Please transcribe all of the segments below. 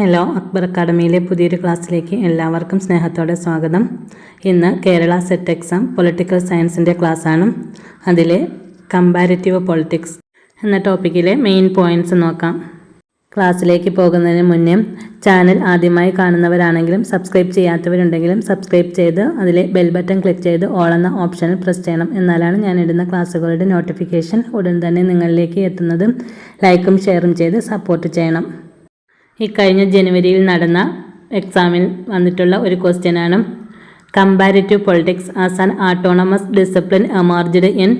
Hello, Akbar അക്കാഡമിയിലെ പുതിയൊരു ക്ലാസ്സിലേക്ക് എല്ലാവർക്കും സ്നേഹത്തോടെ സ്വാഗതം. ഇന്ന് കേരള സെറ്റ് എക്സാം പൊളിറ്റിക്കൽ സയൻസിൻ്റെ ക്ലാസ്സാണ്. അതിലെ കമ്പാരിറ്റീവ് പൊളിറ്റിക്സ് എന്ന ടോപ്പിക്കിലെ മെയിൻ പോയിൻറ്റ്സ് നോക്കാം. ക്ലാസ്സിലേക്ക് പോകുന്നതിന് മുന്നേ ചാനൽ ആദ്യമായി കാണുന്നവരാണെങ്കിലും സബ്സ്ക്രൈബ് ചെയ്യാത്തവരുണ്ടെങ്കിലും സബ്സ്ക്രൈബ് ചെയ്ത് അതിലെ ബെൽ ബട്ടൺ ക്ലിക്ക് ചെയ്ത് ഓൾ എന്ന ഓപ്ഷനിൽ പ്രസ് ചെയ്യണം. എന്നാലാണ് ഞാൻ ഇടുന്ന ക്ലാസ്സുകളുടെ നോട്ടിഫിക്കേഷൻ ഉടൻ തന്നെ നിങ്ങളിലേക്ക് എത്തുന്നത്. ലൈക്കും ഷെയറും ചെയ്ത് സപ്പോർട്ട് ചെയ്യണം. ഇക്കഴിഞ്ഞ ജനുവരിയിൽ നടന്ന എക്സാമിൽ വന്നിട്ടുള്ള ഒരു ക്വസ്റ്റ്യനാണ്. Comparative politics as an autonomous discipline emerged in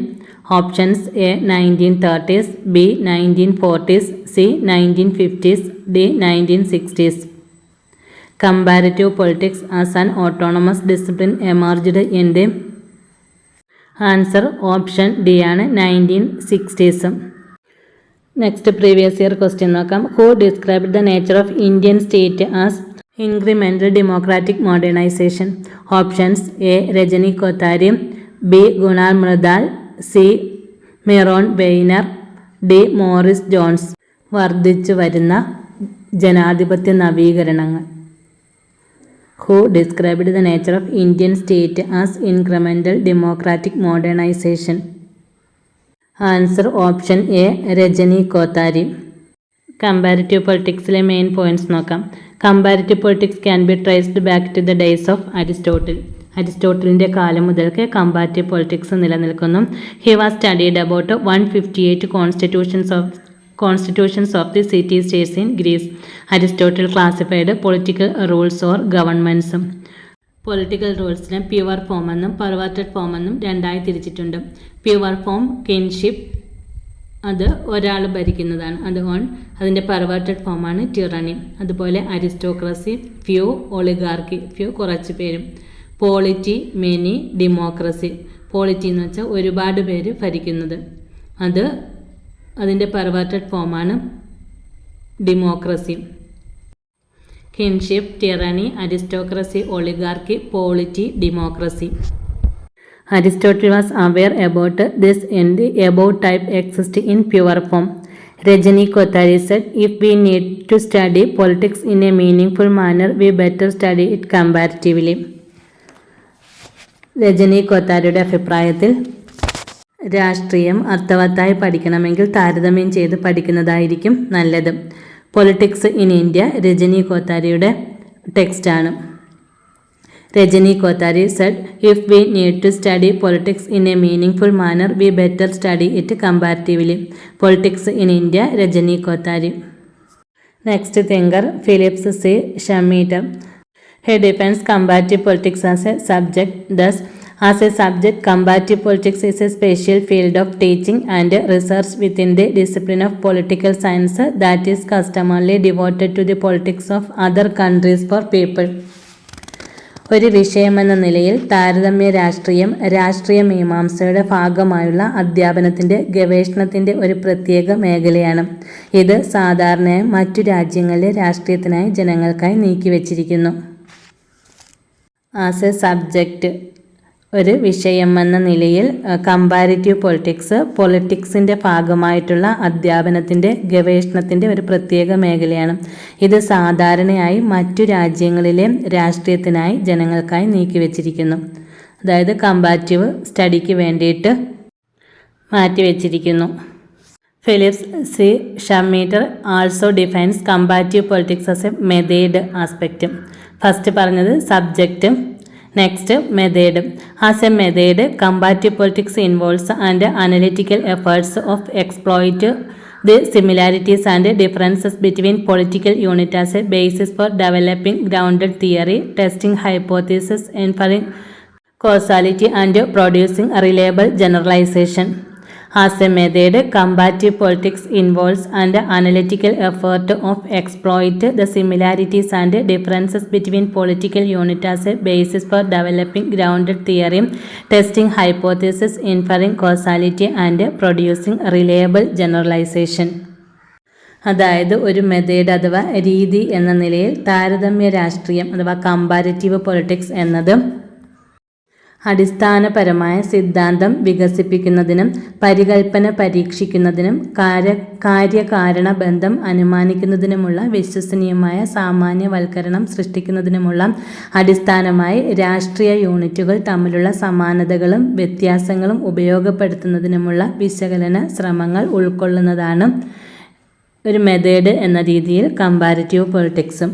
options A 1930s, B 1940s, C 1950s, D 1960s. Comparative politics as an autonomous discipline emerged in the answer option D ആണ് 1960s. Next previous year question നോക്കാം. Who described the nature of Indian state as incremental democratic modernisation? Options A Rajni Kothari, B Gunnar Myrdal, C Myron Weiner, D Morris Jones. വർദ്ധിച്ചു വരുന്ന ജനാധിപത്യ നവീകരണങ്ങൾ. Who described the nature of Indian state as incremental democratic modernisation? Answer option A Rajni Kothari. Comparative പൊളിറ്റിക്സിലെ main points നോക്കാം. Comparative politics can be traced back to the days of Aristotle. അരിസ്റ്റോട്ടിലിൻ്റെ കാലം മുതൽക്ക് comparative politics നിലനിൽക്കുന്നു. He was studied about 158 constitutions of the city states in Greece. Aristotle classified political rules or governments. Political റൂൾസിനെ pure form എന്നും perverted form എന്നും രണ്ടായി തിരിച്ചിട്ടുണ്ട്. Pure form kinship, അത് ഒരാൾ ഭരിക്കുന്നതാണ്, അത് ഓൺ. അതിൻ്റെ പെർവേർട്ടഡ് ഫോമാണ് ടിറണി. അതുപോലെ അരിസ്റ്റോക്രസി, ഫ്യൂ, ഒളിഗാർക്കി, ഫ്യൂ കുറച്ച് പേരും. Polity, many, democracy. പോളിറ്റി എന്ന് വെച്ചാൽ ഒരുപാട് പേര് ഭരിക്കുന്നത്, അതിൻ്റെ പെർവേർട്ടഡ് ഫോമാണ് democracy. Kinship, tyranny, aristocracy, oligarchy, polity, democracy. Aristotle was aware about this and the above type exists in pure form. Rajani Kothari said, if we need to study politics in a meaningful manner, we better study it comparatively. Rajni കോത്താരിയുടെ അഭിപ്രായത്തിൽ രാഷ്ട്രീയം അർത്ഥവത്തായി പഠിക്കണമെങ്കിൽ താരതമ്യം ചെയ്ത് പഠിക്കുന്നതായിരിക്കും നല്ലത്. Politics in India Rajni Kothari ടെക്സ്റ്റാണ്. Rajni Kothari said, if we need to study politics in a meaningful manner, we better study it comparatively. Politics in India, Rajni Kothari. Next thinker, Phillips C. Schmidt. He defines comparative politics as a subject. Thus, as a subject, comparative politics is a special field of teaching and research within the discipline of political science that is customarily devoted to the politics of other countries for people. ഒരു വിഷയമെന്ന നിലയിൽ താരതമ്യ രാഷ്ട്രീയം രാഷ്ട്രീയ മീമാംസയുടെ ഭാഗമായുള്ള അധ്യാപനത്തിൻ്റെ ഗവേഷണത്തിൻ്റെ ഒരു പ്രത്യേക മേഖലയാണ്. ഇത് സാധാരണയായി മറ്റു രാജ്യങ്ങളിലെ രാഷ്ട്രീയത്തിനായി ജനങ്ങൾക്കായി നീക്കിവച്ചിരിക്കുന്നു. ആസ് എ സബ്ജക്റ്റ്, ഒരു വിഷയമെന്ന നിലയിൽ കമ്പാരിറ്റീവ് പൊളിറ്റിക്സിൻ്റെ ഭാഗമായിട്ടുള്ള അധ്യാപനത്തിൻ്റെ ഗവേഷണത്തിൻ്റെ ഒരു പ്രത്യേക മേഖലയാണ്. ഇത് സാധാരണയായി മറ്റു രാജ്യങ്ങളിലെ രാഷ്ട്രീയത്തിനായി ജനങ്ങൾക്കായി നീക്കിവെച്ചിരിക്കുന്നു. അതായത് കമ്പാരിറ്റീവ് സ്റ്റഡിക്ക് വേണ്ടിയിട്ട് മാറ്റിവെച്ചിരിക്കുന്നു. Philippe C Schmitter also defines comparative politics as a method aspect. First പറഞ്ഞത് subject, next method. As a method, comparative politics involves and analytical efforts of exploit the similarities and differences between political unit as a basis for developing grounded theory, testing hypothesis, inferring causality and producing reliable generalisation. As a method, comparative politics involves an analytical effort of exploit the similarities and differences between political units as a basis for developing grounded theory, testing hypothesis, inferring causality and producing reliable generalization. അതായത് ഒരു method അഥവാ രീതി എന്ന നിലയിൽ താരതമ്യ രാഷ്ട്രീയം അഥവാ comparative politics എന്നത് അടിസ്ഥാനപരമായ സിദ്ധാന്തം വികസിപ്പിക്കുന്നതിനും പരികൽപ്പന പരീക്ഷിക്കുന്നതിനും കാര്യകാരണ ബന്ധം അനുമാനിക്കുന്നതിനുമുള്ള വിശ്വസനീയമായ സാമാന്യവൽക്കരണം സൃഷ്ടിക്കുന്നതിനുമുള്ള അടിസ്ഥാനമായി രാഷ്ട്രീയ യൂണിറ്റുകൾ തമ്മിലുള്ള സമാനതകളും വ്യത്യാസങ്ങളും ഉപയോഗപ്പെടുത്തുന്നതിനുമുള്ള വിശകലന ശ്രമങ്ങൾ ഉൾക്കൊള്ളുന്നതാണ് ഒരു മെത്തേഡ് എന്ന രീതിയിൽ കമ്പാരിറ്റീവ് പൊളിറ്റിക്സും.